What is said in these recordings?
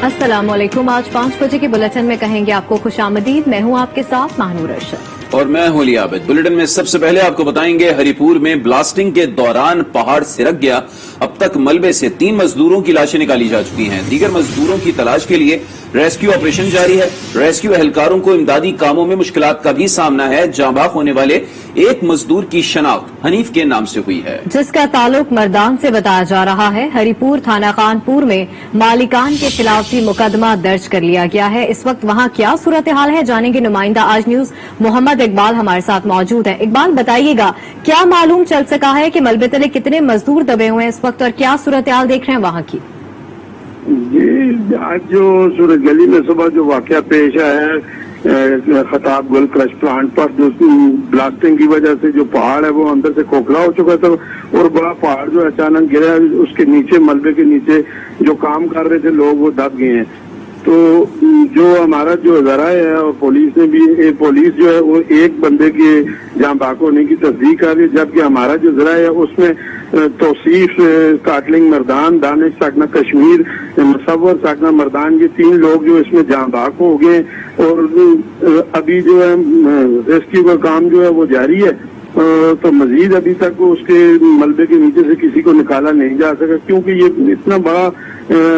अस्सलाम वालेकुम। आज 5 बजे के बुलेटिन में कहेंगे आपको खुशामदीद। मैं हूं आपके साथ महानूर अरशद और मैं हूं अली आबिद। बुलेटिन में सबसे पहले आपको बताएंगे हरिपुर में ब्लास्टिंग के दौरान पहाड़ सिरक गया। अब तक मलबे से 3 मजदूरों की लाशें निकाली जा चुकी हैं। दीगर मजदूरों की तलाश के लिए रेस्क्यू ऑपरेशन जारी है। रेस्क्यू एहलकारों को इमदादी कामों में मुश्किलात का भी सामना है। जांबाक होने वाले एक मजदूर की शनाख्त हनीफ के नाम से हुई है, जिसका ताल्लुक मर्दान से बताया जा रहा है। हरिपुर थाना खानपुर में मालिकान के खिलाफ भी मुकदमा दर्ज कर लिया गया है। इस वक्त वहां क्या सूरत हाल है, जानेंगे नुमाइंदा आज न्यूज मोहम्मद इकबाल हमारे साथ मौजूद है। इकबाल, बताइएगा क्या मालूम चल सका है कि मलबे तले कितने मजदूर दबे हुए हैं इस वक्त, और क्या सूरत हाल देख रहे हैं वहां की? जी, आज जो सूरज गली में सुबह जो वाकया पेश आया है खताब गुल क्रश प्लांट पर, जो ब्लास्टिंग की वजह से जो पहाड़ है वो अंदर से खोखला हो चुका था और बड़ा पहाड़ जो अचानक गिरा, उसके नीचे मलबे के नीचे जो काम कर रहे थे लोग वो दब गए हैं। तो जो हमारा जो जरा है और पुलिस ने भी, पुलिस जो है वो एक बंदे के जांबाक होने की तस्दीक कर रही है, जबकि हमारा जो जरा है उसमें तौसीफ काटलिंग मर्दान, दानिश साकना कश्मीर, मुसव्वर साकना मर्दान, ये 3 लोग जो इसमें जांबाक हो गए और अभी जो है रेस्क्यू का काम जो है वो जारी है। तो मजीद अभी तक उसके मलबे के नीचे से किसी को निकाला नहीं जा सका, क्योंकि ये इतना बड़ा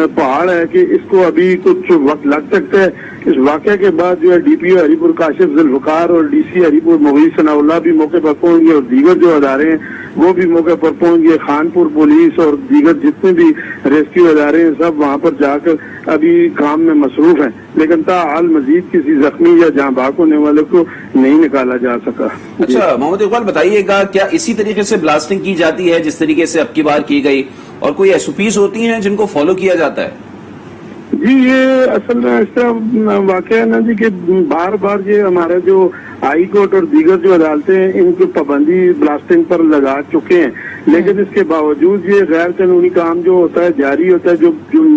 पहाड़ है कि इसको अभी कुछ वक्त लग सकता है। इस वाक़े के बाद जो है डीपीओ हरिपुर काशिफ जुल्फकार और डीसी हरिपुर मुगीस सनाउल्लाह भी मौके पर पहुंच गए और दीगर जो अदारे हैं वो भी मौके पर पहुंच गए। खानपुर पुलिस और दीगर जितने भी रेस्क्यू अदारे हैं सब वहां पर जाकर अभी काम में मसरूफ हैं, लेकिन ताहाल मजीद किसी जख्मी या जांबाक होने वाले को नहीं निकाला जा सका। अच्छा मोहम्मद इकबाल, बताइएगा क्या इसी तरीके से ब्लास्टिंग की जाती है जिस तरीके से अब की बार की गई, और कोई एसओपीज होती हैं जिनको फॉलो किया जाता है? जी, ये असल में इस तरह वाकया है ना जी कि बार बार ये हमारे जो हाई कोर्ट और दीगर जो अदालतें हैं इनकी पाबंदी ब्लास्टिंग पर लगा चुके हैं, लेकिन इसके बावजूद ये गैर कानूनी काम जो होता है जारी होता है। जो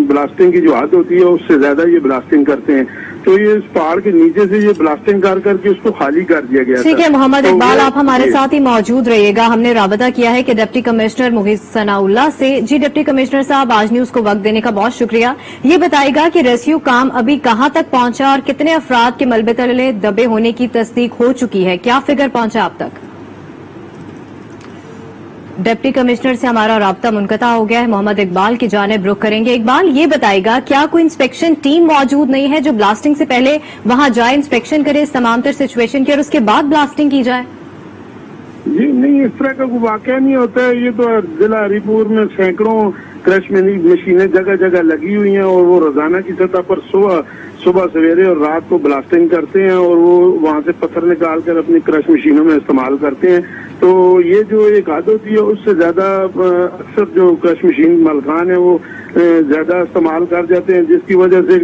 ब्लास्टिंग की जो हद होती है उससे ज्यादा ये ब्लास्टिंग करते हैं। तो ये इस पहाड़ के नीचे से ये ब्लास्टिंग कर करके उसको खाली कर दिया गया। ठीक है मोहम्मद इकबाल, आप हमारे साथ ही मौजूद रहिएगा। हमने राबता किया है कि डिप्टी कमिश्नर मुगीस सनाउल्लाह से। जी डिप्टी कमिश्नर साहब, आज न्यूज को वक्त देने का बहुत शुक्रिया। ये बताइएगा कि रेस्क्यू काम अभी कहाँ तक पहुंचा और कितने अफराद के मलबे तले दबे होने की तस्दीक हो चुकी है, क्या फिगर पहुंचा अब तक? डिप्टी कमिश्नर से हमारा राब्ता मुनक़ता हो गया है। मोहम्मद इकबाल की जानिब रुख करेंगे। इकबाल, ये बताइएगा क्या कोई इंस्पेक्शन टीम मौजूद नहीं है जो ब्लास्टिंग से पहले वहां जाए, इंस्पेक्शन करे इस तमाम तर सिचुएशन की और उसके बाद ब्लास्टिंग की जाए? जी नहीं, इस तरह का कोई वाकया नहीं होता है। ये तो जिला हरिपुर में सैकड़ों क्रश मशीनें जगह जगह लगी हुई हैं और वो रोजाना की सतह पर सुबह सवेरे और रात को ब्लास्टिंग करते हैं और वो वहां से पत्थर निकाल कर अपनी क्रश मशीनों में इस्तेमाल करते हैं। तो ये जो एक आदत होती है उससे ज्यादा अक्सर जो क्रश मशीन मालकान है वो ज्यादा इस्तेमाल कर जाते हैं, जिसकी वजह से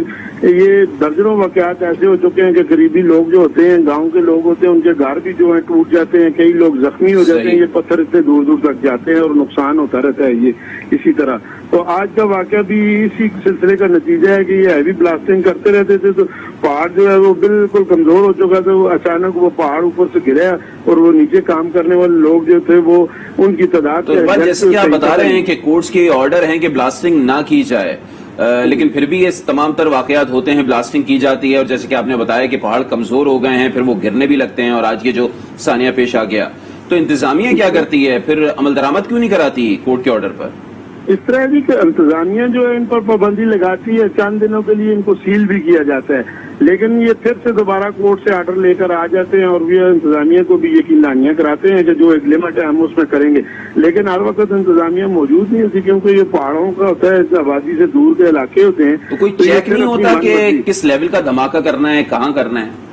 ये दर्जनों वाकयात ऐसे हो चुके हैं कि गरीबी लोग जो होते हैं, गांव के लोग होते हैं, उनके घर भी जो है टूट जाते हैं, कई लोग जख्मी हो जाते हैं। ये पत्थर इतने दूर दूर तक जाते हैं और नुकसान होता रहता है ये इसी तरह। तो आज का वाकया भी इसी सिलसिले का नतीजा है कि ये हैवी ब्लास्टिंग करते रहते थे तो पहाड़ जो है वो बिल्कुल कमजोर हो चुका था। वो अचानक वो पहाड़ ऊपर से गिरा और वो नीचे काम करने वाले लोग जो थे वो उनकी तादाद तो जैसे कि आप बता रहे हैं कि कोर्ट्स के ऑर्डर हैं कि ब्लास्टिंग ना की जाए, लेकिन फिर भी ये तमाम तर वाकयात होते हैं, ब्लास्टिंग की जाती है और जैसे कि आपने बताया कि पहाड़ कमजोर हो गए हैं, फिर वो गिरने भी लगते हैं और आज ये जो सानिया पेश आ गया, तो इंतजामिया क्या करती है फिर? अमल दरामद क्यों नहीं कराती कोर्ट के ऑर्डर पर? इस तरह की इंतजामिया जो है इन पर पाबंदी लगाती है, चंद दिनों के लिए इनको सील भी किया जाता है, लेकिन ये फिर से दोबारा कोर्ट से ऑर्डर लेकर आ जाते हैं और ये इंतजामिया को भी यकीन दहानियां कराते हैं कि जो एक लिमिट है हम उसमें करेंगे, लेकिन हर वक्त इंतजामिया मौजूद नहीं होती क्योंकि ये पहाड़ों का होता है, आबादी से दूर के इलाके होते हैं। तो कोई चेक नहीं होता कि किस लेवल का धमाका करना है, कहाँ करना है?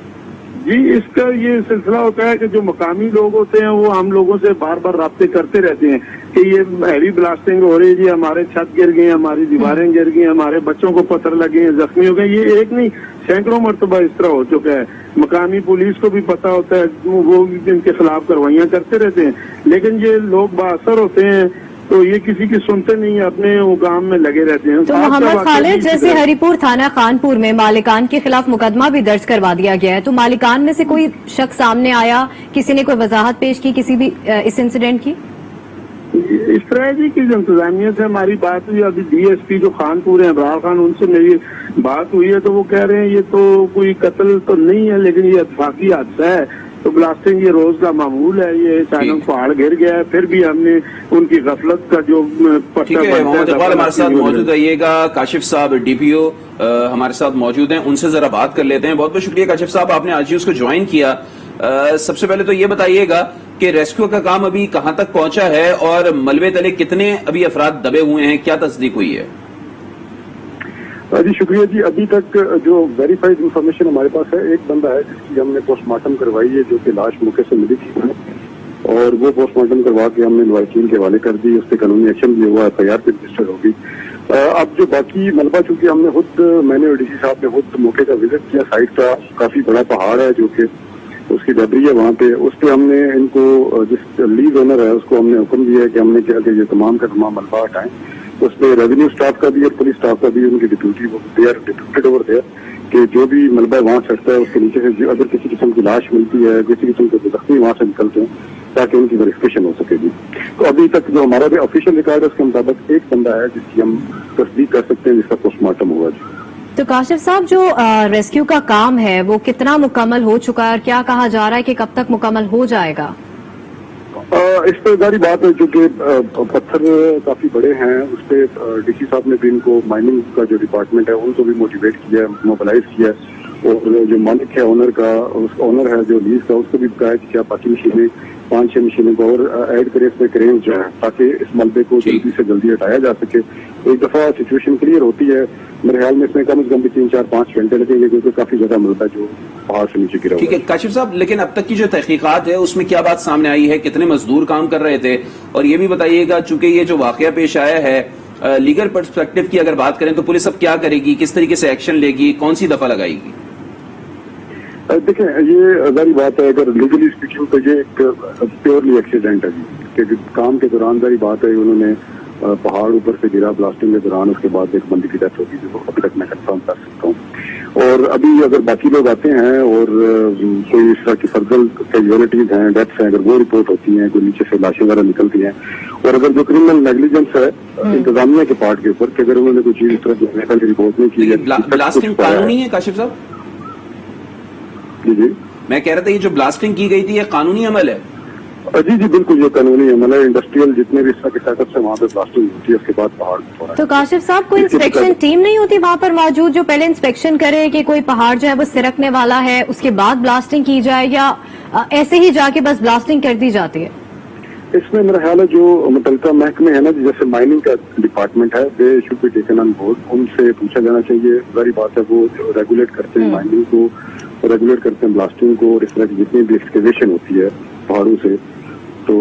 जी, इसका ये सिलसिला होता है कि जो मकामी लोग होते हैं वो हम लोगों से बार बार राब्ते करते रहते हैं कि ये हैवी ब्लास्टिंग हो रही है जी, हमारे छत गिर गए, हमारी दीवारें गिर गई, हमारे बच्चों को पत्थर लगे हैं, जख्मी हो गए। ये एक नहीं सैकड़ों मरतबा इस तरह हो चुका है। मकामी पुलिस को भी पता होता है, वो भी इनके खिलाफ कार्रवाइयां करते रहते हैं, लेकिन ये लोग बाअसर होते हैं तो ये किसी की सुनते नहीं, अपने वो काम में लगे रहते हैं। तो मोहम्मद खालिद, जैसे हरिपुर थाना खानपुर में मालिकान के खिलाफ मुकदमा भी दर्ज करवा दिया गया है, तो मालिकान में से कोई शख्स सामने आया, किसी ने कोई वजाहत पेश की किसी भी इस इंसिडेंट की? इस तरह जी की इंतजामिया से हमारी बात हुई, अभी डीएसपी जो खानपुर है इमरान खान, उनसे मेरी बात हुई है तो वो कह रहे हैं ये तो कोई कत्ल तो नहीं है, लेकिन ये इत्तेफाकी हादसा है। तो ब्लास्टिंग ये रोज का मामूल है, ये अचानक पहाड़ गिर गया है, फिर भी हमने उनकी गफलत का जो ठीक है, मोहम्मद इकबाल हमारे साथ मौजूद रहिएगा। काशिफ साहब DPO हमारे साथ मौजूद हैं, उनसे जरा बात कर लेते हैं। बहुत बहुत शुक्रिया काशिफ साहब, आपने आज ही उसको ज्वाइन किया। सबसे पहले तो ये बताइएगा कि रेस्क्यू का काम अभी कहां तक पहुंचा है और मलबे तले कितने अभी अफराद दबे हुए हैं, क्या तस्दीक हुई है? जी शुक्रिया जी। अभी तक जो वेरीफाइड इंफॉर्मेशन हमारे पास है, एक बंदा है जिसकी हमने पोस्टमार्टम करवाई है, जो कि लाश मौके से मिली थी, और वो पोस्टमार्टम करवा के हमने लवाकिन के हवाले कर दी। उस पर कानूनी एक्शन भी हुआ, FIR पे रजिस्टर होगी। अब जो बाकी मलबा, चूंकि मैंने और DC साहब ने खुद मौके का विजिट किया, साइट का काफी बड़ा पहाड़ है जो कि उसकी डबरी है वहाँ पे, उस पे हमने इनको, जिस लीज ओनर है उसको हमने हुक्म दिया है कि हमने क्या कि ये तमाम का तमाम मलबा हटाएं। उस पर रेवेन्यू स्टाफ का भी और पुलिस स्टाफ का भी उनकी डिप्यूटेड ओवर है कि जो भी मलबा वहाँ चढ़ता है उसके नीचे से अगर किसी किस्म की लाश मिलती है, किसी किस्म के जख्मी वहाँ से निकलते हैं, ताकि उनकी वेरिफिकेशन हो सकेगी। तो अभी तक जो हमारा भी ऑफिशियल रिकॉर्ड है उसके मुताबिक एक बंदा है जिसकी हम तस्दीक कर सकते हैं, जिसका पोस्टमार्टम हुआ जी। तो काशिफ साहब, जो रेस्क्यू का काम है वो कितना मुकम्मल हो चुका है और क्या कहा जा रहा है कि कब तक मुकम्मल हो जाएगा? इस पर जारी बात है, चूंकि पत्थर काफी बड़े हैं, उस पर DC साहब ने भी इनको माइनिंग का जो डिपार्टमेंट है उनको भी मोटिवेट किया है, मोबिलाइज किया है, और जो मालिक है ओनर है जो लीज का, उसको भी कहा कि क्या बाकी मशीनें 5-6 मशीनों को और ऐड करें इसमें क्रेन जो है, ताकि इस मलबे को जल्दी से जल्दी हटाया जा सके। एक दफा सिचुएशन क्लियर होती है, मेरे ख्याल में इसमें कम से कम भी 3-4-5 घंटे लगेंगे, क्योंकि काफी ज्यादा मलबा जो पहाड़ से नीचे गिरा। ठीक है काशिफ साहब, लेकिन अब तक की जो तहकीकात है उसमें क्या बात सामने आई है, कितने मजदूर काम कर रहे थे? और ये भी बताइएगा, चूंकि ये जो वाकया पेश आया है, लीगल पर्सपेक्टिव की अगर बात करें तो पुलिस अब क्या करेगी, किस तरीके से एक्शन लेगी, कौन सी दफा लगाएगी? देखें, ये जारी बात है, अगर लीगली स्पीकिंग तो ये एक प्योरली एक्सीडेंट है जी, कि काम के दौरान जारी बात है उन्होंने पहाड़ ऊपर से गिरा ब्लास्टिंग के दौरान, उसके बाद एक बंदी की डेथ होगी, जो अभी तक मैं कंफर्म कर सकता हूँ। और अभी अगर बाकी लोग आते हैं और कोई इस तरह की फर्दर कैजुअलिटीज हैं, डेथ्स हैं, अगर वो रिपोर्ट होती हैं, कोई नीचे से लाशें वगैरह निकलती हैं, और अगर जो क्रिमिनल नेग्लिजेंस है इंतजामिया के पार्ट के ऊपर, कि अगर उन्होंने कोई चीज इस तरह की रिपोर्ट नहीं की है। ब्लास्टिंग कानूनी है काशिफ साहब? जी मैं कह रहा था ये जो ब्लास्टिंग की गई थी ये कानूनी अमल है? जी बिल्कुल, ये कानूनी अमल है। इंडस्ट्रियल जितने भी इस तरह के सेटअप से वहाँ पे ब्लास्टिंग होती है, उसके बाद पहाड़ थोड़ा। तो काशिफ साहब, कोई इंस्पेक्शन टीम नहीं होती वहाँ पर मौजूद जो पहले इंस्पेक्शन करे कि कोई पहाड़ जो है वो सिरकने वाला है, उसके बाद ब्लास्टिंग की जाए, या ऐसे ही जाके बस ब्लास्टिंग कर दी जाती है? इसमें मेरा ख्याल है जो मुतल्लिका महकमे है ना, जैसे माइनिंग का डिपार्टमेंट है, they should be taken on board, उनसे पूछा जाना चाहिए। जारी बात है वो रेगुलेट करते हैं माइनिंग को, रेगुलेट करते हैं ब्लास्टिंग को, और इस तरह की जितनी भी एक्सकेवेशन होती है पहाड़ों से, तो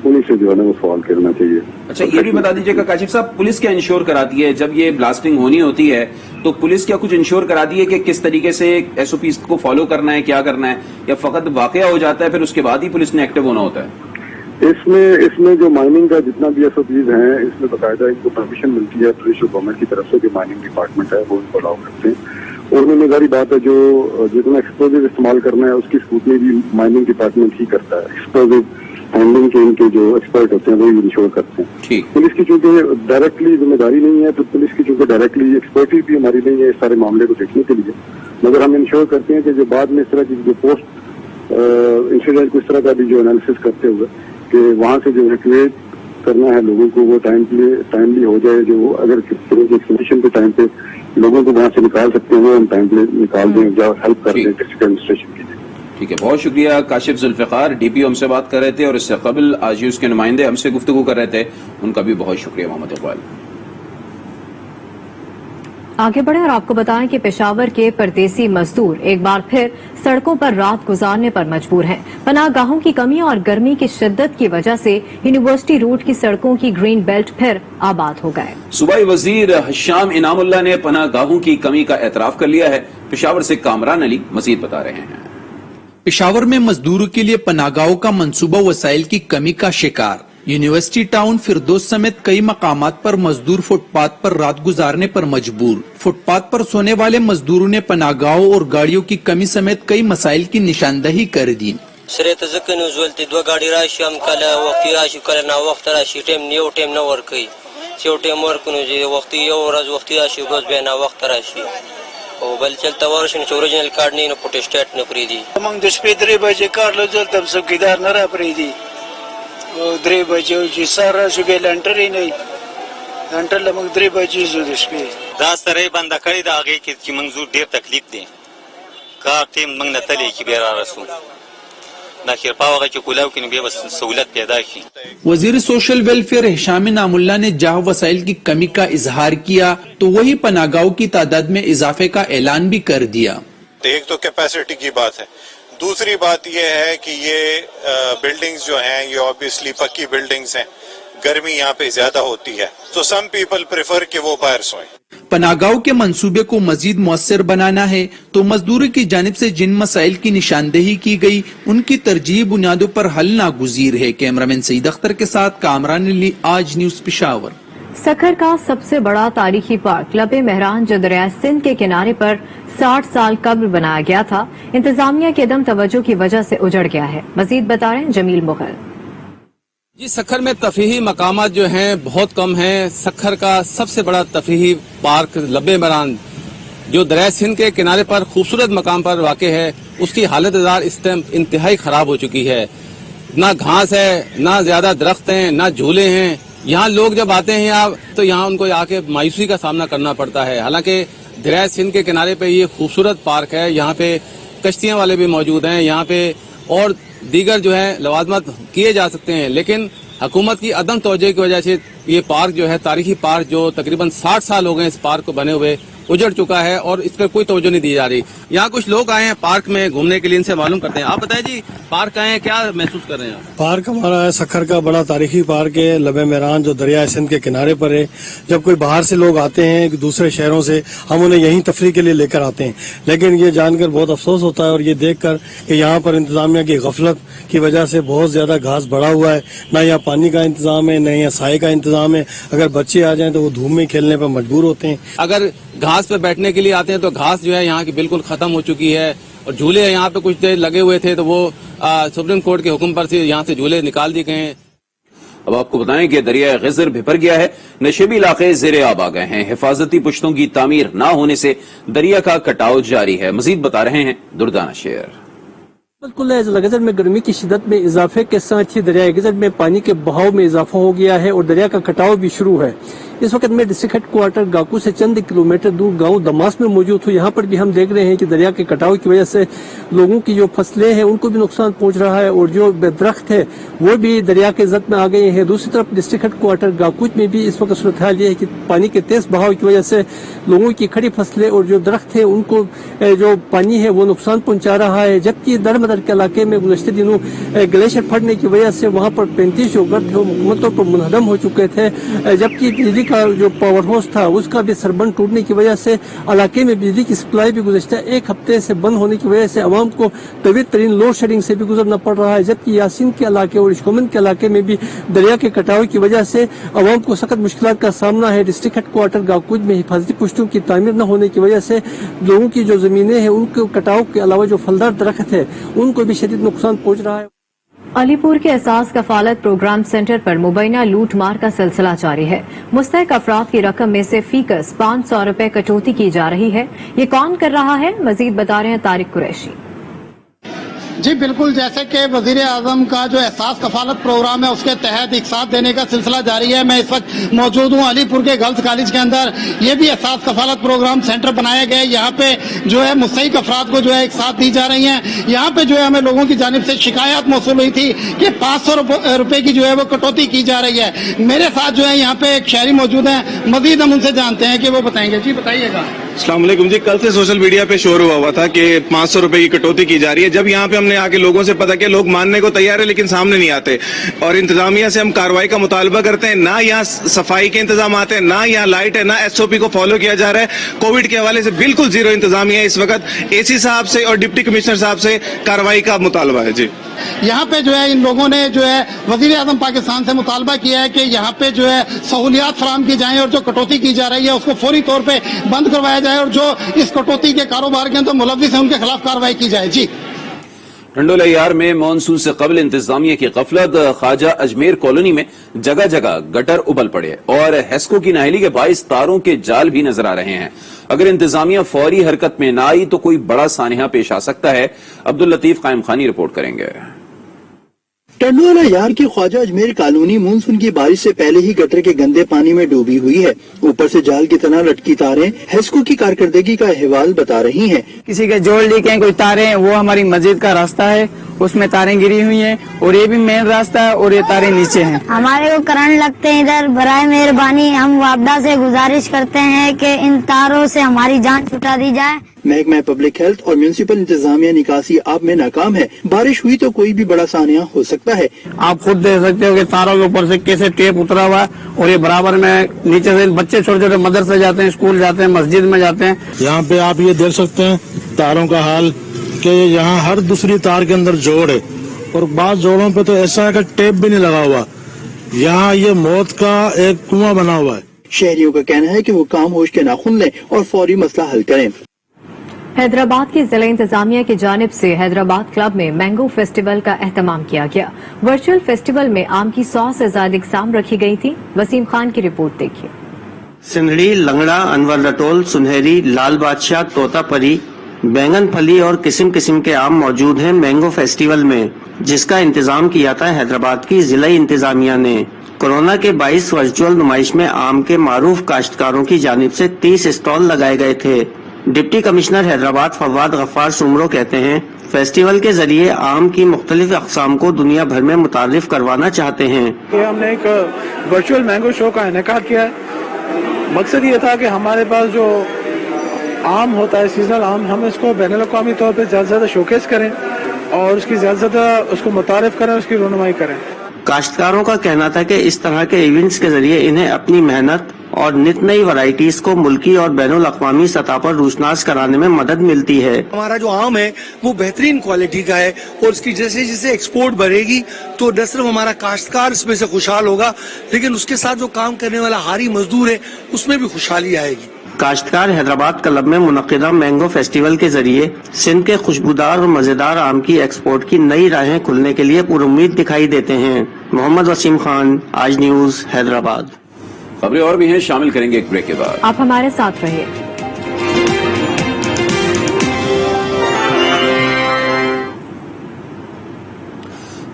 उन्हीं से जो है ना वो सवाल करना चाहिए। अच्छा, ये भी बता दीजिएगा काशिफ साहब, पुलिस क्या इंश्योर कराती है जब ये ब्लास्टिंग होनी होती है, तो पुलिस क्या कुछ इंश्योर कराती है कि किस तरीके से SOPs को फॉलो करना है, क्या करना है, या फकत वाकया हो जाता है फिर उसके बाद ही पुलिस ने एक्टिव होना होता है? इसमें जो माइनिंग का जितना भी SOPs हैं, इसमें बाकायदा इनको परमिशन मिलती है पुलिस और गवर्नमेंट की तरफ से, जो माइनिंग डिपार्टमेंट है वो इनको अलाउ करते हैं। और उन्होंने जारी बात है जो जितना एक्सप्लोजिव इस्तेमाल करना है उसकी स्कूटनी भी माइनिंग डिपार्टमेंट ही करता है। एक्सप्लोजिव हैंडलिंग के इनके जो एक्सपर्ट होते हैं वही इंश्योर करते हैं। ठीक, पुलिस की चूंकि डायरेक्टली जिम्मेदारी नहीं है, तो पुलिस की चूंकि डायरेक्टली एक्सपर्टीज भी हमारी नहीं है इस सारे मामले को देखने के लिए, मगर हम इंश्योर करते हैं कि जो बाद में इस तरह की जो पोस्ट इंसिडेंट को इस तरह का भी जो एनालिसिस करते हुए कि वहाँ से जो इवैक्यूएट करना है लोगों को वो टाइमली हो जाए, जो अगर एक्सप्लोरेशन के टाइम पे लोगों को वहाँ से निकाल सकते हैं वो हम टाइम पे निकाल दें, या हेल्प कर दें डिस्ट्रिक्ट एडमिनिस्ट्रेशन की। ठीक है, बहुत शुक्रिया। काशिफ जुल्फिकार DPO हमसे बात कर रहे थे, और इससे कबल आज ही उसके नुमाइंदे हमसे गुफ्तगू कर रहे थे, उनका भी बहुत शुक्रिया मोहम्मद इकबाल। आगे बढ़े और आपको बताएं कि पेशावर के परदेसी मजदूर एक बार फिर सड़कों पर रात गुजारने पर मजबूर हैं। पनाहगाहों की कमी और गर्मी की शिद्दत की वजह से यूनिवर्सिटी रूट की सड़कों की ग्रीन बेल्ट फिर आबाद हो गए। सूबाई वजीर हशाम इनामुल्लाह ने पनाहगाहों की कमी का एतराफ कर लिया है। पेशावर से कामरान अली मजीद बता रहे हैं। पेशावर में मजदूरों के लिए पनाहगाहों का मंसूबा वसाइल की कमी का शिकार। यूनिवर्सिटी टाउन फिरदौस समेत कई मकामात पर मजदूर फुटपाथ पर रात गुजारने पर मजबूर। फुटपाथ पर सोने वाले मजदूरों ने पनाहगाहों और गाड़ियों की कमी समेत कई मसाइल की निशानदही कर दी। दो गाड़ी राशि हम कल वक्त राशि कल ना वक्त राशि टाइम न वर्क टाइम वर्क वक्त राशि बस बेना वक्त राशि او بل چلته ورشي نو چې اوریجنل کارت نه نو پروتسټیټ نه پریدي موږ د شپې 3 بجې کار لږ تم څوکیدار نه را پریدي او 3 بجې چې سره شو به لنټر نه لنټر لمغ 3 بجې زو د شپې دا سره بند کړی دا هغه کې چې منظور ډیر تکلیف دی کار ټیم موږ نه تلې کې به را رسو دا خیرپا وغه چې کولاو کې نو به بس سہولت پیدا شي. वजीर सोशल वेलफेयर हिशाम नामुल्ला ने जहाँ वसाइल की कमी का इजहार किया तो वही पनागाहों की तादाद में इजाफे का ऐलान भी कर दिया. एक तो कैपेसिटी की बात है, दूसरी बात ये है कि ये बिल्डिंग्स जो हैं ये ऑब्वियसली पक्की बिल्डिंग्स हैं, गर्मी यहाँ पे ज्यादा होती है तो सम पीपल प्रेफर कि वो बाहर सोएं. पनागाहों के मंसूबे को मजीद मौसर बनाना है तो मजदूरों की जानिब से जिन मसाइल की निशानदेही की गई उनकी तरजीह बुनियादों पर हल नागुजीर है. कैमरामैन सईद अख्तर के साथ कामरान अली, आज न्यूज पेशावर. सखर का सबसे बड़ा तारीखी पार्क लबे मेहरान जो दरिया सिंध के किनारे पर 60 साल कब्ल बनाया गया था, इंतजामिया के दम तवज्जो की वजह से उजड़ गया है. मजीद बता रहे हैं जमील मुगल. जी, सखर में तफरीही मकामात जो हैं बहुत कम हैं. सखर का सबसे बड़ा तफरीही पार्क लबे मेहरान जो दरिया सिंध के किनारे पर खूबसूरत मकाम पर वाक़ है, उसकी हालत इस टाइम इंतहाई ख़राब हो चुकी है. ना घास है, ना ज़्यादा दरख्त हैं, ना झूले हैं. यहाँ लोग जब आते हैं यहाँ तो यहाँ उनको आके मायूसी का सामना करना पड़ता है. हालांकि दरिया सिंध के किनारे पे ये खूबसूरत पार्क है, यहाँ पे कश्तियाँ वाले भी मौजूद हैं, यहाँ पे और दीगर जो है लवाजमत किए जा सकते हैं, लेकिन हुकूमत की अदम तवज्जो की वजह से ये पार्क जो है तारीखी पार्क जो तकरीबन 60 साल हो गए इस पार्क को बने हुए उजड़ चुका है और इस पर कोई तवज्जो नहीं दी जा रही. यहाँ कुछ लोग आए हैं पार्क में घूमने के लिए, इनसे मालूम करते हैं. आप बताएं जी, पार्क आए हैं, क्या महसूस कर रहे हैं आप? पार्क हमारा है सखर का बड़ा तारीखी पार्क है, लबे मेहरान जो दरिया सिंध के किनारे पर है. जब कोई बाहर से लोग आते हैं दूसरे शहरों से, हम उन्हें यहीं तफरीह के लिए लेकर आते हैं, लेकिन ये जानकर बहुत अफसोस होता है और ये देखकर कि यहाँ पर इंतजामिया की गफलत की वजह से बहुत ज्यादा घास बढ़ा हुआ है. न यहाँ पानी का इंतजाम है, न यहाँ साए का इंतजाम है. अगर बच्चे आ जाएं तो वो धूप में खेलने पर मजबूर होते हैं. अगर घास पे बैठने के लिए आते हैं तो घास जो है यहाँ की बिल्कुल खत्म हो चुकी है और झूले यहाँ पे कुछ देर लगे हुए थे तो वो सुप्रीम कोर्ट के हुक्म पर से यहाँ से झूले निकाल दिए गए हैं. अब आपको बताएं कि दरिया गिजर बिफर गया है, नशेबी इलाके ज़ेरे आब आ गए हैं. हिफाजती पुश्तों की तामीर न होने से दरिया का कटाव जारी है. मजीद बता रहे हैं दुर्दाना शेर. गजर में गर्मी की शिदत में इजाफे के साथ ही दरिया गजर में पानी के बहाव में इजाफा हो गया है और दरिया का कटाव भी शुरू है. इस वक्त मैं डिस्ट्रिक्ट हेडक्वार्टर गाकू से चंद किलोमीटर दूर गांव दमास में मौजूद हूँ. यहाँ पर भी हम देख रहे हैं कि दरिया के कटाव की वजह से लोगों की जो फसलें हैं उनको भी नुकसान पहुंच रहा है और जो दरख्त है वो भी दरिया के जद में आ गए हैं. दूसरी तरफ डिस्ट्रिक्ट हेडक्वार्टर गाकूच में भी इस वक्त सूरत हाल ये है कि पानी के तेज बहाव की वजह से लोगों की खड़ी फसलें और जो दरख्त है उनको जो पानी है वो नुकसान पहुंचा रहा है. जबकि दरमदर के इलाके में गुज़श्ते दिनों ग्लेशियर फटने की वजह से वहाँ पर 35 जो घर थे वो मुकम्मल तौर पर मुनहदम हो चुके थे. जबकि बिजली का जो पावर हाउस था उसका भी सरबंद टूटने की वजह से इलाके में बिजली की सप्लाई भी गुज़श्ता एक हफ्ते से बंद होने की वजह से अवाम को तवील तरीन लोड शेडिंग से भी गुजरना पड़ रहा है. जबकि यासीन के इलाके और इश्कोमन के इलाके में भी दरिया के कटाव की वजह से अवाम को सख्त मुश्किलात का सामना है. डिस्ट्रिक्ट हेडक्वार्टर गाकुज में हिफाजती पुश्तों की तामीर न होने की वजह से लोगों की जो जमीनें हैं उनके कटाव के अलावा जो फलदार दरख्त है उनको भी शदीद नुकसान पहुंच रहा है. अलीपुर के एहसास कफालत प्रोग्राम सेंटर पर मुबैना लूट मार का सिलसिला जारी है. मुस्तहक अफराद की रकम में से फीकस 500 रुपए कटौती की जा रही है. ये कौन कर रहा है, मजीद बता रहे हैं तारिक कुरैशी. जी बिल्कुल, जैसे कि वजीर आजम का जो एहसास कफालत प्रोग्राम है उसके तहत एक साथ देने का सिलसिला जारी है. मैं इस वक्त मौजूद हूँ अलीपुर के गर्ल्स कॉलेज के अंदर. ये भी एहसास कफालत प्रोग्राम सेंटर बनाया गया है. यहाँ पे जो है मुस्तहिक अफराद को जो है एक साथ दी जा रही हैं. यहाँ पे जो है हमें लोगों की जानिब से शिकायत मौसूल हुई थी कि 500 रुपए की जो है वो कटौती की जा रही है. मेरे साथ जो है यहाँ पे एक शहरी मौजूद है, मजीद हम उनसे जानते हैं कि वो बताएंगे. जी बताइएगा. अस्सलाम वालेकुम जी, कल से सोशल मीडिया पे शोर हुआ था कि 500 रुपए की कटौती की जा रही है. जब यहाँ पे हमने आके लोगों से पता किया, लोग मानने को तैयार है लेकिन सामने नहीं आते और इंतजामिया से हम कार्रवाई का मुतालबा करते हैं. ना यहाँ सफाई के इंतजाम आते हैं, ना यहाँ लाइट है, ना एसओपी को फॉलो किया जा रहा है. कोविड के हवाले से बिल्कुल जीरो इंतजामिया है. इस वक्त एसी साहब से और डिप्टी कमिश्नर साहब से कार्रवाई का मुतालबा है. जी यहाँ पे जो है इन लोगों ने जो है वजीर आजम पाकिस्तान से मुतालबा किया है कि यहाँ पे जो है सहूलियात फराम की जाएं और जो कटौती की जा रही है उसको फौरी तौर पे बंद करवाया जाए और जो इस कटौती के कारोबार के अंदर मुलव्विस है उनके खिलाफ कार्रवाई की जाए. जी टंडोलैयार में मानसून से कबल इंतजामिया की गफलत, ख्वाजा अजमेर कॉलोनी में जगह जगह गटर उबल पड़े और हेस्को की नाहली के बाइस तारों के जाल भी नजर आ रहे हैं। अगर इंतजामिया फौरी हरकत में न आई तो कोई बड़ा सानिया पेश आ सकता है। अब्दुल लतीफ कायम खानी रिपोर्ट करेंगे। टंडोलैयार की ख्वाजा अजमेर कॉलोनी मानसून की बारिश से पहले ही गटर के गंदे पानी में डूबी हुई है। ऊपर से जाल की तरह लटकी तारें हेस्को की कारकर्दगी का अहवाल बता रही हैं। किसी के जोड़ लीक हैं, कोई तारें, वो हमारी मस्जिद का रास्ता है, उसमें तारें गिरी हुई हैं और ये भी मेन रास्ता है और ये तारें नीचे हैं। हमारे को करंट लगते हैं इधर। बराए मेहरबानी हम वापडा से गुजारिश करते हैं कि इन तारों से हमारी जान छुटा दी जाए। महकमा पब्लिक हेल्थ और म्यूनिसिपल इंतजामिया निकासी आप में नाकाम है। बारिश हुई तो कोई भी बड़ा सानिया हो सकता है। आप खुद देख सकते हो कि तारों के ऊपर से कैसे टेप उतरा हुआ है और ये बराबर में नीचे से बच्चे छोटे छोटे मदरसे जाते हैं, स्कूल जाते हैं, मस्जिद में जाते हैं। यहाँ पे आप ये देख सकते हैं तारों का हाल कि यहाँ हर दूसरी तार के अंदर जोड़ है और बाज़ जोड़ों पे तो ऐसा है कि टेप भी नहीं लगा हुआ। यहाँ ये मौत का एक कुआं बना हुआ है। शहरियों का कहना है कि वो काम होश के नाखुन लें और फौरी मसला हल करें। हैदराबाद की जिला इंतजामिया की जानिब से हैदराबाद क्लब में मैंगो फेस्टिवल का एहतमाम किया गया। वर्चुअल फेस्टिवल में आम की 100 से ज्यादा इकसाम रखी गई थी। वसीम खान की रिपोर्ट देखिए। सिंधड़ी, लंगड़ा, अनवर लटोल, सुनहरी, लाल बादशाह, तोतापरी, बैंगन फली और किस्म किस्म के आम मौजूद हैं मैंगो फेस्टिवल में, जिसका इंतजाम किया था हैदराबाद की जिला इंतजामिया ने। कोरोना के 22 वर्चुअल नुमाइश में आम के मारूफ काश्तकारों की जानिब से 30 स्टॉल लगाए गए थे। डिप्टी कमिश्नर हैदराबाद फवाद गफ्फार सुमरो कहते हैं, फेस्टिवल के जरिए आम की मुख्तलिफ अक़साम को दुनिया भर में मुतारिफ करवाना चाहते हैं। हमने एक वर्चुअल मैंगो शो का इनेकाद किया है। मकसद ये था कि हमारे पास जो आम होता है, सीजनल आम, हम इसको बैनुल अक़वामी तौर पर ज़्यादा से ज़्यादा शोकेस करें और उसकी ज़्यादा से ज़्यादा उसको मुतारिफ करें, उसकी रोनुमाई करें। काश्तकारों का कहना था कि इस तरह के इवेंट्स के जरिए इन्हें अपनी मेहनत और नित नई वैरायटीज को मुल्की और बैनुल अक़वामी सतह पर रोशनास कराने में मदद मिलती है। हमारा जो आम है वो बेहतरीन क्वालिटी का है और उसकी जैसे जैसे एक्सपोर्ट बढ़ेगी तो न सिर्फ हमारा काश्तकार इसमें से खुशहाल होगा, लेकिन उसके साथ जो काम करने वाला हारी मजदूर है उसमें भी खुशहाली आएगी। काश्तकार हैदराबाद क्लब में मुनक्किदा मैंगो फेस्टिवल के जरिए सिंध के खुशबूदार और मजेदार आम की एक्सपोर्ट की नई राहें खुलने के लिए पुरुम्मीद दिखाई देते हैं। मोहम्मद वसीम खान, आज न्यूज, हैदराबाद। खबरें और भी हैं, शामिल करेंगे एक ब्रेक के बाद। आप हमारे साथ रहिए।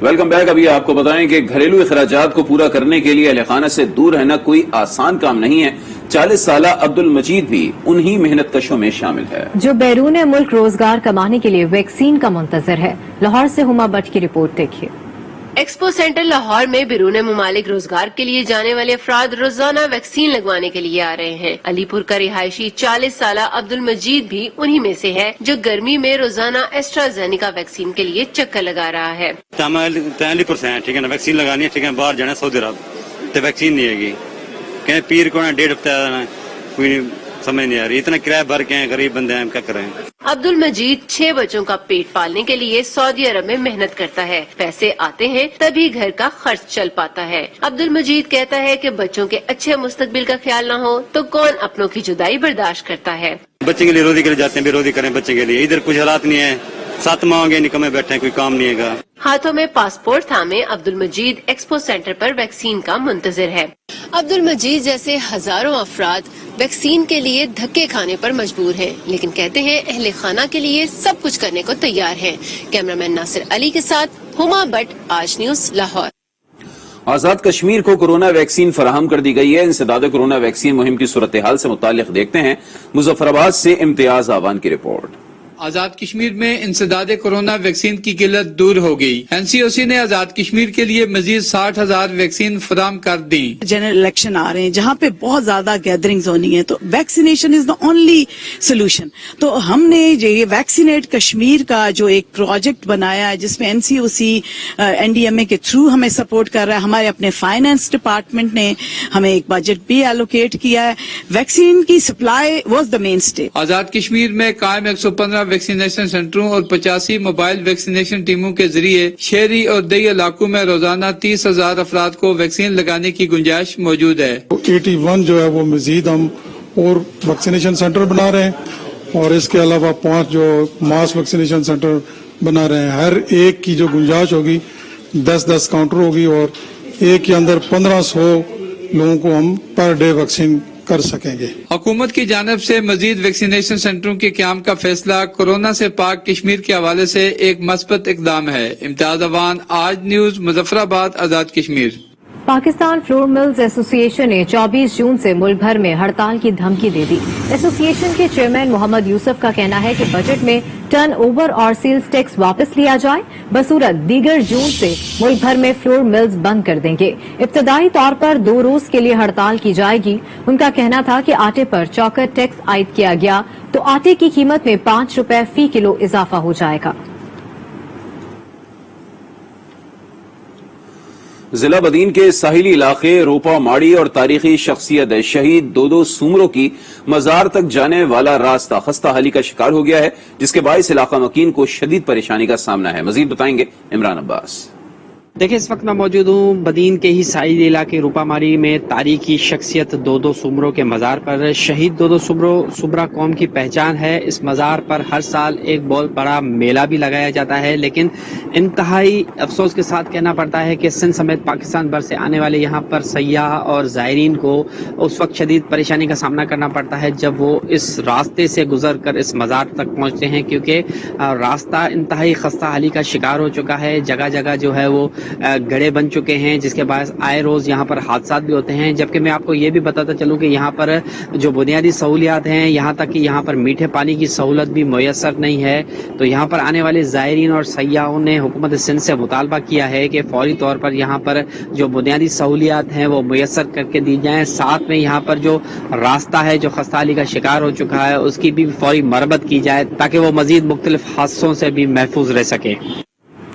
Welcome back. अभी आपको बताएं कि घरेलू अखराजात को पूरा करने के लिए अहल खाना से दूर रहना कोई आसान काम नहीं है। 40 साला अब्दुल मजीद भी उन्हीं मेहनत कशों में शामिल है जो बैरून मुल्क रोजगार कमाने के लिए वैक्सीन का मुंतजर है। लाहौर से हुमा बट की रिपोर्ट देखिए। एक्सपो सेंटर लाहौर में बैरून मुमालिक रोजगार के लिए जाने वाले अफराद रोजाना वैक्सीन लगवाने के लिए आ रहे हैं। अलीपुर का रिहायशी 40 साला अब्दुल मजीद भी उन्हीं में से है जो गर्मी में रोजाना एस्ट्राजेनिका वैक्सीन के लिए चक्कर लगा रहा है। अलीपुर से हैं, ठीक है ना, वैक्सीन लगानी है, ठीक है, बाहर जाना सऊदी अरब तो वैक्सीन नहीं है, कहीं पीर को ना 1.5 हफ्ता कोई समझ नहीं आ रही, इतना किराया भर के हैं, गरीब बंदे हैं, क्या करें। अब्दुल मजीद 6 बच्चों का पेट पालने के लिए सऊदी अरब में मेहनत करता है। पैसे आते हैं तभी घर का खर्च चल पाता है। अब्दुल मजीद कहता है कि बच्चों के अच्छे मुस्तकबिल का ख्याल न हो तो कौन अपनों की जुदाई बर्दाश्त करता है। बच्चे के लिए रोजी के लिए जाते हैं, बेरोजी करें बच्चे के लिए, इधर कुछ हालात नहीं है, 7 माह हो गए निकमे बैठे हैं, कोई काम नहीं है। हाथों में पासपोर्ट थामे अब्दुल मजीद एक्सपो सेंटर पर वैक्सीन का मुंतजिर है। अब्दुल मजीद जैसे हजारों अफराद वैक्सीन के लिए धक्के खाने पर मजबूर हैं, लेकिन कहते हैं अहले खाना के लिए सब कुछ करने को तैयार हैं। कैमरामैन नासिर अली के साथ हुमा बट, आज न्यूज, लाहौर। आजाद कश्मीर को कोरोना वैक्सीन फराहम कर दी गई है। इंसदाद कोरोना वैक्सीन मुहिम की सूरत हाल से मुतालिक देखते हैं मुजफ्फराबाद से इम्तियाज आवान की रिपोर्ट। आजाद कश्मीर में इंसदाद कोरोना वैक्सीन की किल्लत दूर हो गई। एनसीओसी ने आजाद कश्मीर के लिए मजीद 60,000 वैक्सीन फराहम कर दी। जनरल इलेक्शन आ रहे हैं जहाँ पे बहुत ज्यादा गैदरिंग्स होनी है, तो vaccination is the only solution. तो हमने ये वैक्सीनेट कश्मीर का जो एक प्रोजेक्ट बनाया है जिसमें एनसीओसी एनडीएमए के थ्रू हमें सपोर्ट कर रहा है। हमारे अपने फाइनेंस डिपार्टमेंट ने हमें एक बजट भी एलोकेट किया है। वैक्सीन की supply was the mainstay. Azad Kashmir में कायम 115 वैक्सीनेशन सेंटरों और 85 मोबाइल वैक्सीनेशन टीमों के जरिए शहरी और दई इलाकों में रोजाना 30,000 अफराद को वैक्सीन लगाने की गुंजाइश मौजूद है। 81 जो है वो मजीद हम और वैक्सीनेशन सेंटर बना रहे हैं और इसके अलावा 5 जो मास वैक्सीनेशन सेंटर बना रहे हैं। हर एक की जो गुंजाइश होगी 10-10 काउंटर होगी और एक के अंदर 1500 लोगों को हम पर डे वैक्सीन कर सकेंगे। हुकूमत की जानिब से मजीद वैक्सीनेशन सेंटरों के क्याम का फैसला कोरोना से पाक कश्मीर के हवाले से एक मस्बत इकदाम है। Imtiaz Awan, Aaj News, Muzaffarabad, Azad Kashmir. Pakistan Flour Mills Association ने 24 जून से मुल्क भर में हड़ताल की धमकी दे दी। एसोसिएशन के चेयरमैन मोहम्मद यूसुफ का कहना है कि बजट में टर्न ओवर और सेल्स टैक्स वापस लिया जाए, बसूरत दीगर जून से मुल्क भर में फ्लोर मिल्स बंद कर देंगे। इब्तदाई तौर पर 2 रोज के लिए हड़ताल की जाएगी। उनका कहना था कि आटे पर चौकर टैक्स आयद किया गया तो आटे की कीमत में 5 रुपए फी किलो इजाफा हो जाएगा। जिला बदीन के साहिली इलाके रोपा माड़ी और तारीखी शख्सियत शहीद दो सूमरों की मजार तक जाने वाला रास्ता खस्ता हाली का शिकार हो गया है, जिसके बायस इलाका मकीन को शदीद परेशानी का सामना है। मजीद बताएंगे इमरान अब्बास। देखिए, इस वक्त मैं मौजूद हूँ बदीन के ही साहिली इलाके रूपामारी में तारीखी शख्सियत दो सूमरों के मजार पर। शहीद दो सूमरा कौम की पहचान है। इस मजार पर हर साल एक बहुत बड़ा मेला भी लगाया जाता है, लेकिन इंतहाई अफसोस के साथ कहना पड़ता है कि सिंध समेत पाकिस्तान भर से आने वाले यहाँ पर सयाह और ज़ायरीन को उस वक्त शदीद परेशानी का सामना करना पड़ता है जब वो इस रास्ते से गुजर कर इस मजार तक पहुँचते हैं, क्योंकि रास्ता इंतहाई खस्ता हाली का शिकार हो चुका है। जगह जगह जो है वो गड्ढे बन चुके हैं, जिसके बाद आए रोज यहाँ पर हादसा भी होते हैं। जबकि मैं आपको ये भी बताता चलूँ कि यहाँ पर जो बुनियादी सहूलियात हैं, यहाँ तक कि यहाँ पर मीठे पानी की सहूलत भी मुयस्सर नहीं है। तो यहाँ पर आने वाले ज़ायरीन और सयाहों ने हुकूमत सिंध से मुतालबा किया है कि फौरी तौर पर यहाँ पर जो बुनियादी सहूलियात हैं वो मुयस्सर करके दी जाएँ। साथ में यहाँ पर जो रास्ता है जो खस्ताहाली का शिकार हो चुका है उसकी भी फौरी मरम्मत की जाए ताकि वो मजीद मुख्तलिफ हादसों से भी महफूज रह सके।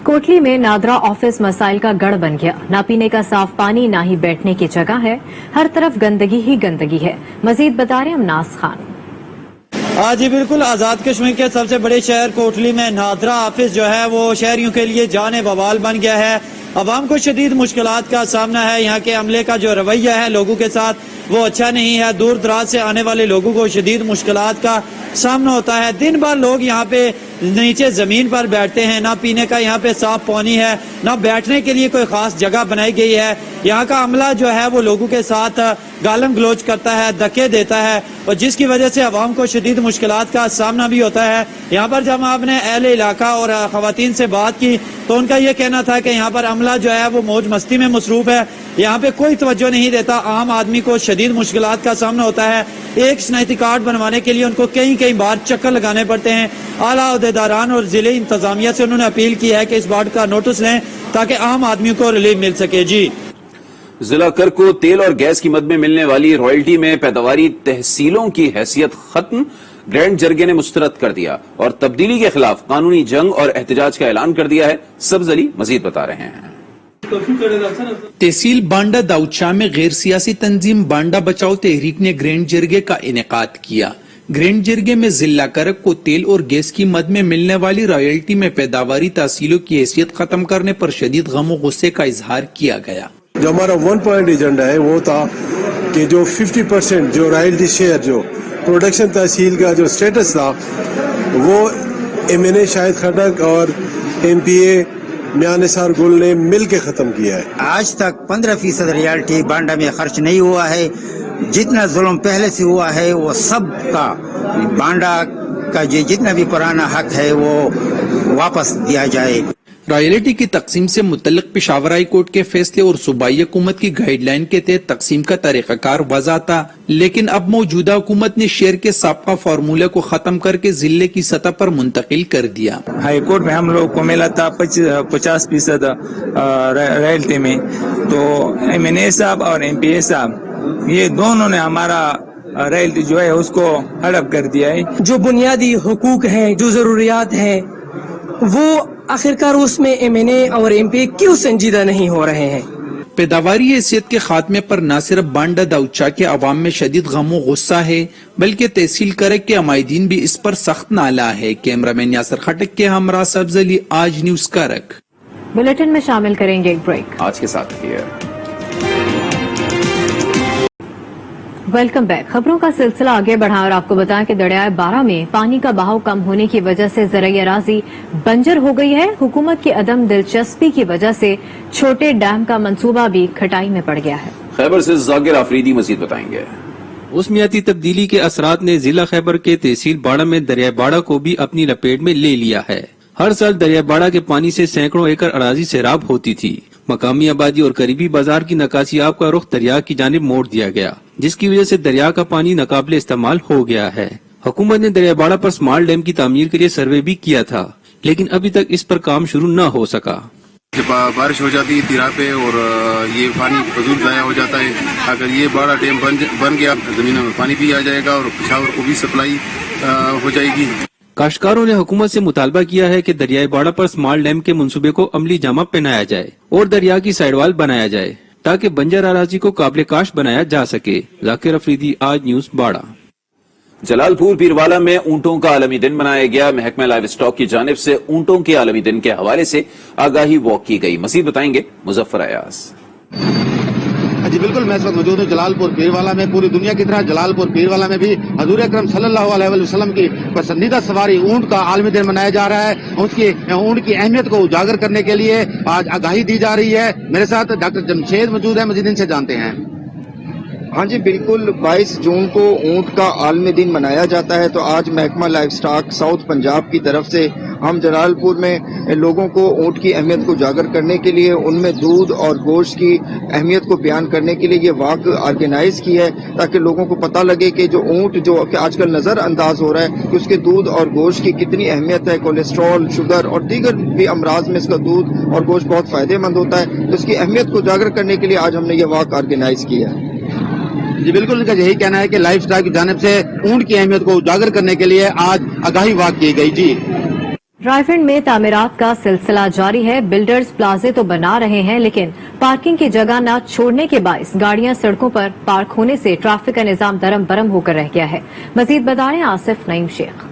कोटली में नादरा ऑफिस मसाइल का गढ़ बन गया। ना पीने का साफ पानी, ना ही बैठने की जगह है, हर तरफ गंदगी ही गंदगी है। मजीद बता रहे अमनास खान। जी बिल्कुल, आजाद कश्मीर के सबसे बड़े शहर कोटली में नादरा ऑफिस जो है वो शहरियों के लिए जाने बवाल बन गया है। अवाम को शदीद मुश्किलात का सामना है। यहाँ के अमले का जो रवैया है लोगों के साथ वो अच्छा नहीं है। दूर दराज से आने वाले लोगों को शदीद मुश्किलात का सामना होता है। दिन भर लोग यहाँ पे नीचे जमीन पर बैठते हैं। ना पीने का यहाँ पे साफ पानी है, ना बैठने के लिए कोई खास जगह बनाई गई है। यहाँ का अमला जो है वो लोगों के साथ गालम गलोच करता है, धक्के देता है, और जिसकी वजह से अवाम को शदीद मुश्किलात का सामना भी होता है। यहाँ पर जब आपने अहले इलाका और खवातीन से बात की तो उनका ये कहना था कि यहाँ पर अमला जो है वो मौज मस्ती में मसरूफ है, यहाँ पे कोई तवज्जो नहीं देता। आम आदमी को शदीद मुश्किलात का सामना होता है। एक शनाख्ती कार्ड बनवाने के लिए उनको कई बार चक्कर लगाने पड़ते हैं। आला अहदेदारान और जिले इंतजामिया से उन्होंने अपील की है कि इस बात का नोटिस लें ताकि आम आदमी को रिलीफ मिल सके। जी, जिला कर को तेल और गैस की मद में मिलने वाली रॉयल्टी में पैदावारी तहसीलों की हैसियत खत्म, ग्रैंड जरगे ने मुस्तरद कर दिया और तब्दीली के खिलाफ कानूनी जंग और एहतजाज का ऐलान कर दिया है। सब्ज अली मजीद बता रहे हैं। तहसील बांडा दाऊदशाह में गैर सियासी तंजीम बांडा बचाओ तहरीक ने ग्रैंड जरगे का इनेकाद किया। ग्रैंड जरगे में जिला करक को तेल और गैस की मद में मिलने वाली रॉयल्टी में पैदावारी तहसीलों की हैसियत खत्म करने पर शदीद गम और गुस्से का इजहार किया गया। जो हमारा 1 पॉइंट एजेंडा है वो था कि जो 50% जो रॉयल्टी शेयर जो प्रोडक्शन तहसील का जो स्टेटस था वो MNA शाहिद खटक और MPA मियां निसार गुल ने मिल के खत्म किया है। आज तक 15% रॉयल्टी बांडा में खर्च नहीं हुआ है। जितना जुल्म पहले से हुआ है वो सब का बांडा का जितना भी पुराना हक है वो वापस दिया जाए। रॉयल्टी की तकसीम से मुतल्लिक पेशावर हाई कोर्ट के फैसले और सूबाई हुकूमत की गाइडलाइन के तहत तकसीम का तरीक़ाकार वज़ा था, लेकिन अब मौजूदा हुकूमत ने शेयर के साबका फार्मूले को खत्म करके जिले की सतह पर मुंतकिल कर दिया। हाई कोर्ट में हम लोग को मिला था 50% रॉयल्टी में, तो MNA साहब और MPA साहब ये दोनों ने हमारा रॉयल्टी जो है उसको हड़प कर दिया है। जो बुनियादी हुकूक हैं, जो जरूरियात हैं, वो आखिरकार उसमें MNA और MPA क्यों संजीदा नहीं हो रहे हैं। पैदावारी हैसियत के खात्मे पर न सिर्फ बांडा दाऊदशाह के अवाम में शदीद गम गुस्सा है, बल्कि तहसील करक के अमायदीन भी इस पर सख्त नाला है। कैमरामैन यासर खटक के हमरा सब्ज अली, आज न्यूज करक। बुलेटिन में शामिल करेंगे एक ब्रेक। आज के साथ वेलकम बैक। खबरों का सिलसिला आगे बढ़ाएं और आपको बताएं कि दरियाए बारा में पानी का बहाव कम होने की वजह से ज़राई अराजी बंजर हो गई है। हुकूमत की अदम दिलचस्पी की वजह से छोटे डैम का मंसूबा भी खटाई में पड़ गया है। खैबर से जाकिर आफरीदी मजीद बताएंगे। मौसमियाती तब्दीली के असरात ने जिला खैबर के तहसील बाड़ा में दरिया बाड़ा को भी अपनी लपेट में ले लिया है। हर साल दरिया बाड़ा के पानी से सैकड़ों एकड़ अराजी सैराब होती थी। मकामी आबादी और करीबी बाजार की नकासियाब का रुख दरिया की जानिब मोड़ दिया गया, जिसकी वजह से दरिया का पानी नाकाबिले इस्तेमाल हो गया है। हुकूमत ने दरिया बाड़ा पर स्मॉल डैम की तामीर के लिए सर्वे भी किया था, लेकिन अभी तक इस पर काम शुरू न हो सका। बारिश हो जाती है तिरा पे और ये पानी फजूल जाया हो जाता है। अगर ये बड़ा डैम बन गया, जमीनों में पानी भी आ जाएगा और पिशावर को भी सप्लाई हो जाएगी। काश्तकारों ने हुकूमत से मुतालबा किया है कि दरियाई बाड़ा पर स्मॉल डैम के मंसूबे को अमली जामा पहनाया जाए और दरिया की साइडवाल बनाया जाए ताकि बंजर अराजी को काबिल काश्त बनाया जा सके। जाकिर अफरीदी, आज न्यूज बाड़ा। जलालपुर पीरवाला में ऊंटों का आलमी दिन मनाया गया। महकमा लाइव स्टॉक की जानिब से ऊंटों के आलमी दिन के हवाले से आगाही वॉक की गई। मजीद बताएंगे मुजफ्फर अयाज। जी बिल्कुल, मैं इस वक्त मौजूद हूँ जलालपुर पीरवाला में। पूरी दुनिया की तरह जलालपुर पीरवाला में भी हजूर अकरम सल्लल्लाहु अलैहि वसल्लम की पसंदीदा सवारी ऊंट का आलमी दिन मनाया जा रहा है। ऊंट की अहमियत को उजागर करने के लिए आज आगाही दी जा रही है। मेरे साथ डॉक्टर जमशेद मौजूद है, मजीद इनसे जानते हैं। हाँ जी बिल्कुल, 22 जून को ऊंट का आलमी दिन मनाया जाता है। तो आज महकमा लाइव स्टॉक साउथ पंजाब की तरफ से हम जलालपुर में लोगों को ऊंट की अहमियत को उजागर करने के लिए, उनमें दूध और गोश्त की अहमियत को बयान करने के लिए ये वॉक ऑर्गेनाइज की है, ताकि लोगों को पता लगे कि जो ऊंट जो कि आजकल नजर अंदाज हो रहा है कि उसके दूध और गोश्त की कितनी अहमियत है। कोलेस्ट्रॉल, शुगर और दीगर भी अमराज में इसका दूध और गोश्त बहुत फायदेमंद होता है। तो इसकी अहमियत को उजागर करने के लिए आज हमने ये वॉक ऑर्गेनाइज किया है। जी बिल्कुल, इनका यही कहना है कि लाइफ स्टाइल की जानिब से ऊंट की अहमियत को उजागर करने के लिए आज आगाही वॉक की गई। जी रायफिंड में तामीरात का सिलसिला जारी है। बिल्डर्स प्लाजे तो बना रहे हैं, लेकिन पार्किंग की जगह न छोड़ने के बायस गाड़ियां सड़कों पर पार्क होने से ट्रैफिक का निजाम दरम बरम होकर रह गया है। मजीद बताएं आसिफ नईम शेख।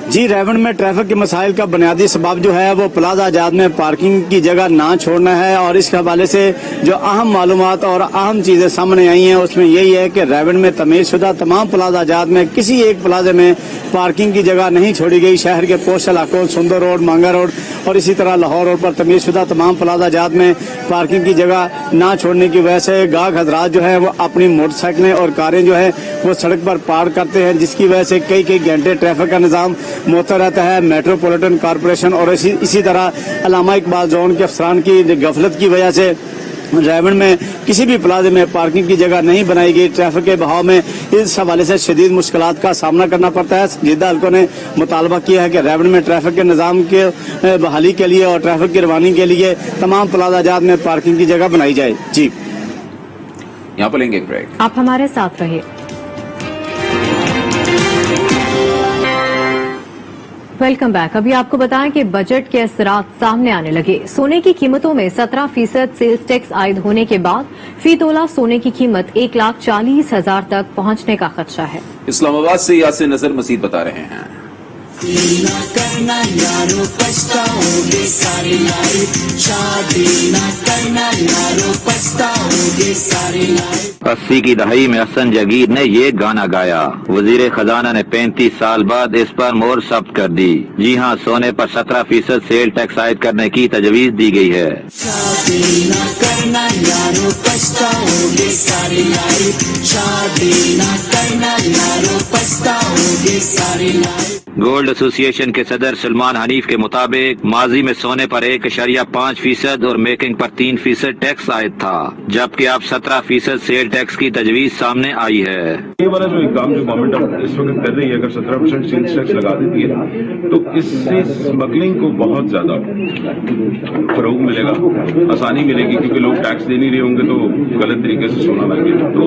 जी, रायफिंड में ट्रैफिक के मसाइल का बुनियादी सबब जो है वो प्लाजा आजाद में पार्किंग की जगह ना छोड़ना है। और इसके हवाले से जो अहम मालूमात और अहम चीजें सामने आई हैं उसमें यही है कि रायफिंड में तमीज़शुदा तमाम प्लाजा आजाद में किसी एक प्लाजे में पार्किंग की जगह नहीं छोड़ी गई। शहर के पोस्ट इलाकों सुंदर रोड, मांगा रोड और इसी तरह लाहौर रोड पर तमीज़शुदा तमाम प्लाजा आजाद में पार्किंग की जगह ना छोड़ने की वजह से गाहक हजरात जो है वो अपनी मोटरसाइकिलें और कारें जो है वो सड़क पर पार्क करते हैं, जिसकी वजह से कई घंटे ट्रैफिक का निजाम मुअत्तल रहता है। मेट्रोपॉलिटन कॉर्पोरेशन और इसी तरह अल्लामा इकबाल जोन के अफसरान की गफलत की वजह से रायबंड में किसी भी प्लाजे में पार्किंग की जगह नहीं बनाई गई। ट्रैफिक के बहाव में इस हवाले से शदीद मुश्किलात का सामना करना पड़ता है। संजीदा हल्कों ने मुतालबा किया है कि रायबंड में ट्रैफिक के निजाम के बहाली के लिए और ट्रैफिक की रवानी के लिए तमाम प्लाजा जात में पार्किंग की जगह बनाई जाए। जी, यहाँ पर लेंगे ब्रेक, आप हमारे साथ रहिए। Welcome back. अभी आपको बताएं कि बजट के असरात सामने आने लगे। सोने की कीमतों में 17% सेल्स टैक्स आयद होने के बाद फी तोला सोने की कीमत 1,40,000 तक पहुंचने का खदशा है। इस्लामाबाद से यासिर नजर मजीद बता रहे हैं। ना करना यारो पछताओगे सारी लाइफ, शादी ना करना यारो पछताओगे सारी लाइफ। 80 की दहाई में हसन जगीर ने ये गाना गाया। वजीर खजाना ने 35 साल बाद इस पर मोहर सब्त कर दी। जी हाँ, सोने पर 17% सेल टैक्स आयद करने की तजवीज दी गई है। शादी ना करना यारो पछताओगे सारी लाइफ, शादी ना करना यारो पछताओगे सारी लाइफ। गोल्ड एसोसिएशन के सदर सलमान हनीफ के मुताबिक माजी में सोने पर 1.5% और मेकिंग पर 3% टैक्स आयद था, जबकि अब 17% सेल टैक्स की तजवीज सामने आई है। ये वाला जो काम जो गवर्नमेंट इस वक्त कर रही है, अगर 17% सेल्स टैक्स लगा देती है तो इससे स्मगलिंग को बहुत ज्यादा फरोग मिलेगा, आसानी मिलेगी, क्योंकि लोग टैक्स दे नहीं रहे होंगे तो गलत तरीके से सोना लगेगा। तो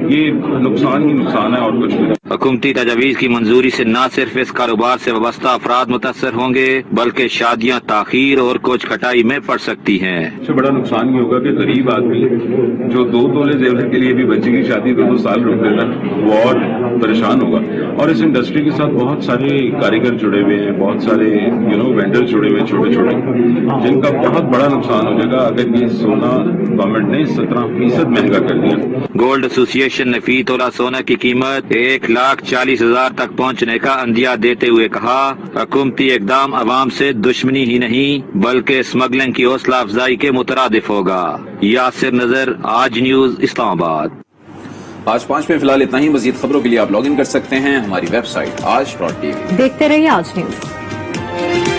ये नुकसान ही नुकसान है और कुछ नहीं। हुकूमती तजवीज़ की मंजूरी से न सिर्फ इस कारोबार से वाबस्ता अफराद मुतासर होंगे बल्कि शादियाँ ताखीर और कोच कटाई में पड़ सकती हैं। सबसे बड़ा नुकसान ये होगा कि गरीब आदमी जो 2 तोले जेवर के लिए भी बच्चे की शादी 2 साल रुक देता वो और परेशान होगा। और इस इंडस्ट्री के साथ बहुत सारे कारीगर जुड़े हुए हैं, बहुत सारे वेंडर्स जुड़े हुए हैं छोटे छोटे, जिनका बहुत बड़ा नुकसान हो जाएगा अगर ये सोना गवर्नमेंट ने 17% महंगा कर दिया। गोल्ड एसोसिएशन ने फी तोला सोना की कीमत 1,40,000 तक पहुंचने का अंदिया देते हुए कहा, हुकूमती इकदाम अवाम से दुश्मनी ही नहीं बल्कि स्मगलिंग की हौसला अफजाई के मुतरादिफ होगा। यासिर नजर, आज न्यूज, इस्लामाबाद। आज 5 में फिलहाल इतना ही। मजीद खबरों के लिए आप लॉग इन कर सकते हैं हमारी वेबसाइट आज.tv। देखते रहिए आज न्यूज।